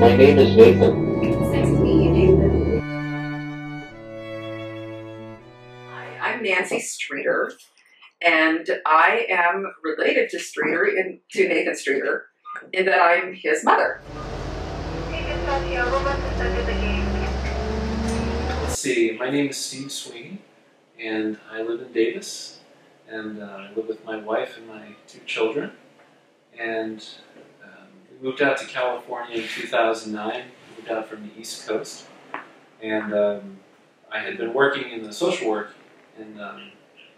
My name is Nathan. It's nice to meet you, Nathan. Hi, I'm Nancy Streeter, and I am related to to Nathan Streeter, in that I'm his mother. Let's see, my name is Steve Sweeney, and I live in Davis, and I live with my wife and my 2 children, and we moved out to California in 2009, moved out from the East Coast, and I had been working in the social work and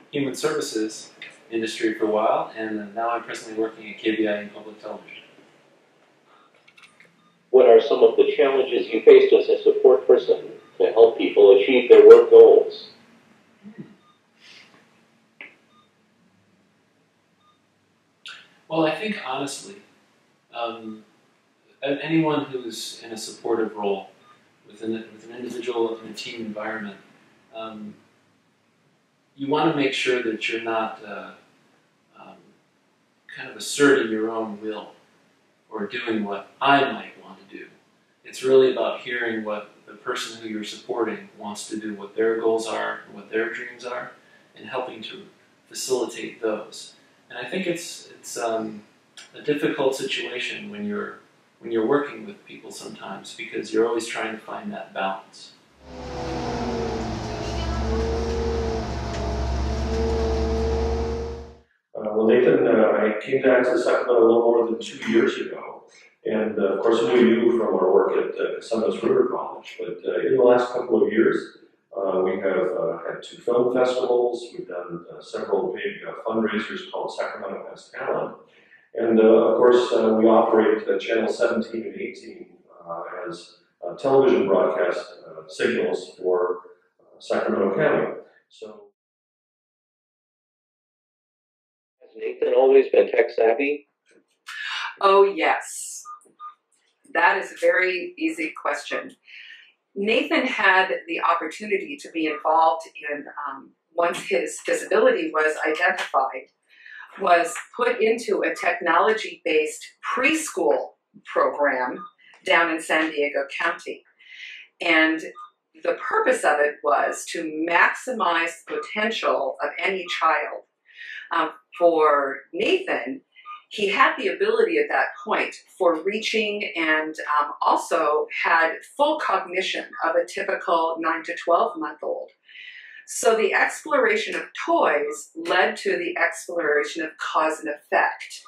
human services industry for a while, and now I'm presently working at KBIN Public Television. What are some of the challenges you faced as a support person to help people achieve their work goals? Well, I think honestly, anyone who's in a supportive role with an individual in a team environment, you want to make sure that you're not kind of asserting your own will or doing what I might want to do. It's really about hearing what the person who you're supporting wants to do, what their goals are, what their dreams are, and helping to facilitate those. And I think it's a difficult situation when you're working with people sometimes, because you're always trying to find that balance. Well, Nathan, I came down to Sacramento a little more than 2 years ago, and of course I knew you from our work at Cosumnes River College, but in the last couple of years we have had 2 film festivals, we've done several big fundraisers called Sacramento Has Talent, and of course we operate Channel 17 and 18 as television broadcast signals for Sacramento County. So. Has Nathan always been tech savvy? Oh, yes. That is a very easy question. Nathan had the opportunity to be involved in, once his disability was identified, was put into a technology-based preschool program down in San Diego County. And the purpose of it was to maximize the potential of any child. For Nathan, he had the ability at that point for reaching and also had full cognition of a typical 9 to 12-month-old. So the exploration of toys led to the exploration of cause and effect.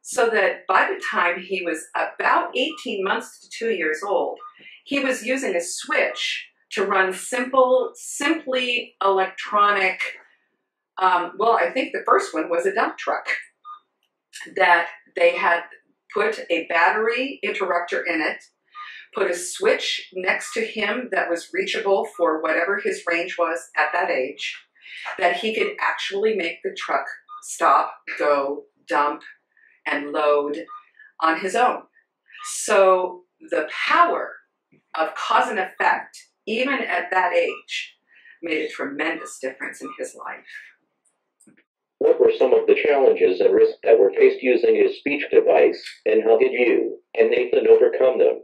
So that by the time he was about 18 months to 2 years old, he was using a switch to run simply electronic, well, I think the first one was a dump truck, that they had put a battery interrupter in it, put a switch next to him that was reachable for whatever his range was at that age, that he could actually make the truck stop, go, dump, and load on his own. So the power of cause and effect, even at that age, made a tremendous difference in his life. What were some of the challenges and risks that were faced using his speech device, and how did you and Nathan overcome them?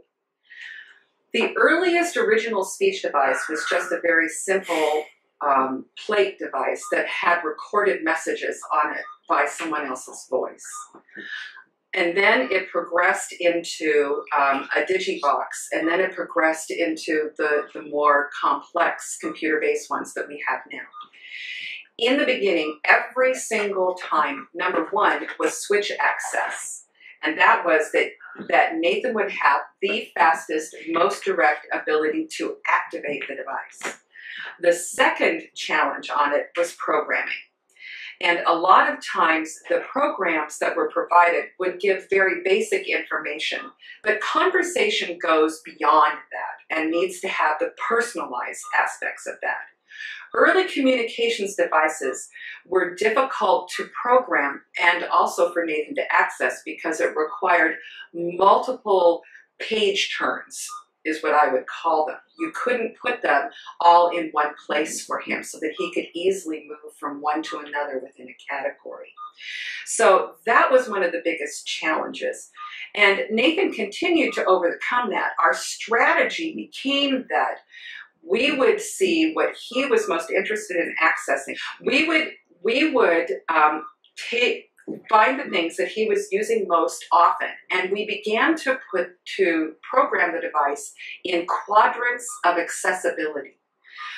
The earliest original speech device was just a very simple plate device that had recorded messages on it by someone else's voice. And then it progressed into a digibox, and then it progressed into the more complex computer-based ones that we have now. In the beginning, every single time, number one was switch access. And that was that Nathan would have the fastest, most direct ability to activate the device. The second challenge on it was programming. And a lot of times the programs that were provided would give very basic information, but conversation goes beyond that and needs to have the personalized aspects of that. Early communications devices were difficult to program and also for Nathan to access because it required multiple page turns, is what I would call them. You couldn't put them all in one place for him so that he could easily move from one to another within a category. So that was one of the biggest challenges. And Nathan continued to overcome that. Our strategy became that we would see what he was most interested in accessing. We would find the things that he was using most often, and we began to program the device in quadrants of accessibility,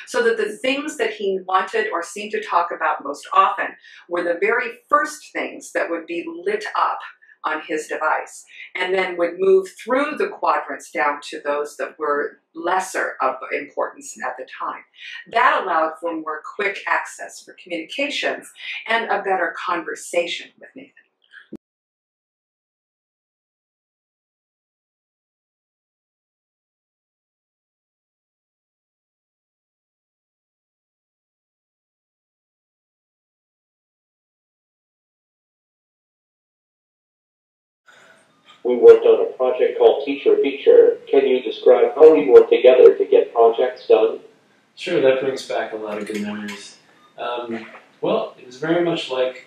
so that the things that he wanted or seemed to talk about most often were the very first things that would be lit up on his device, and then would move through the quadrants down to those that were lesser of importance at the time. That allowed for more quick access for communications and a better conversation with Nathan. We worked on a project called Teacher Feature. Can you describe how we worked together to get projects done? Sure, that brings back a lot of good memories. Well, it was very much like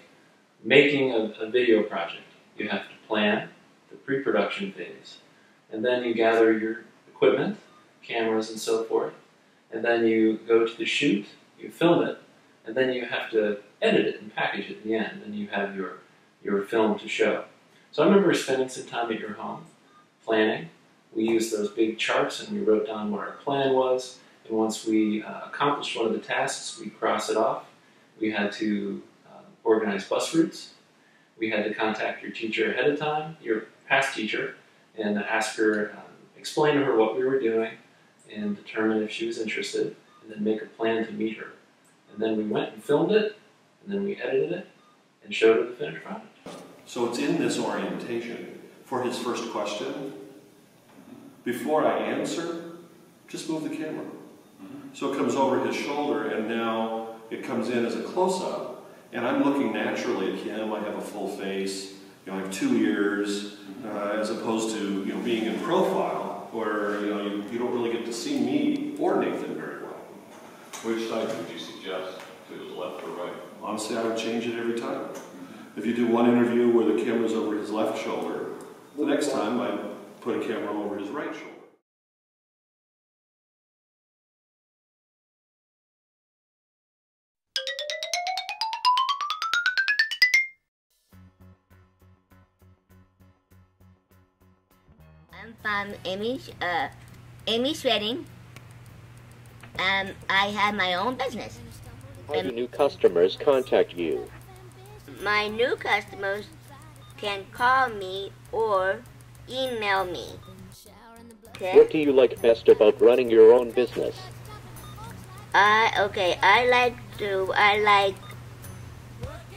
making a video project. You have to plan the pre-production phase, and then you gather your equipment, cameras and so forth, and then you go to the shoot, you film it, and then you have to edit it and package it at the end, and you have your film to show. So I remember spending some time at your home, planning. We used those big charts and we wrote down what our plan was, and once we accomplished one of the tasks, we cross it off. We had to organize bus routes. We had to contact your teacher ahead of time, your past teacher, and ask her, explain to her what we were doing, and determine if she was interested, and then make a plan to meet her. And then we went and filmed it, and then we edited it, and showed her the finished product. So it's in this orientation. For his first question, before I answer, just move the camera. So it comes over his shoulder, and now it comes in as a close-up, and I'm looking naturally at him. I have a full face, I have 2 ears, as opposed to being in profile, where you don't really get to see me or Nathan very well. Which side would you suggest? To the left or right? Honestly, I would change it every time. If you do one interview where the camera's over his left shoulder, the next time I put a camera over his right shoulder. I'm from Amy's Wedding. I have my own business. How do new customers contact you? My new customers can call me or email me. Okay? What do you like best about running your own business? I like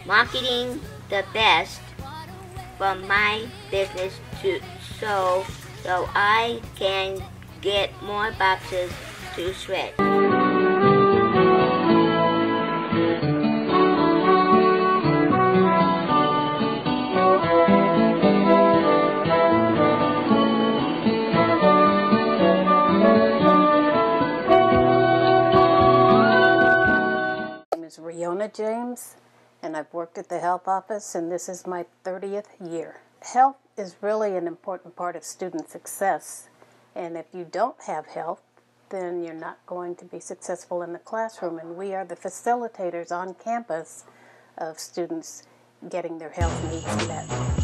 marketing the best for my business so I can get more boxes to shred. Riona James, and I've worked at the health office, and this is my 30th year. Health is really an important part of student success, and if you don't have health, then you're not going to be successful in the classroom, and we are the facilitators on campus of students getting their health needs met.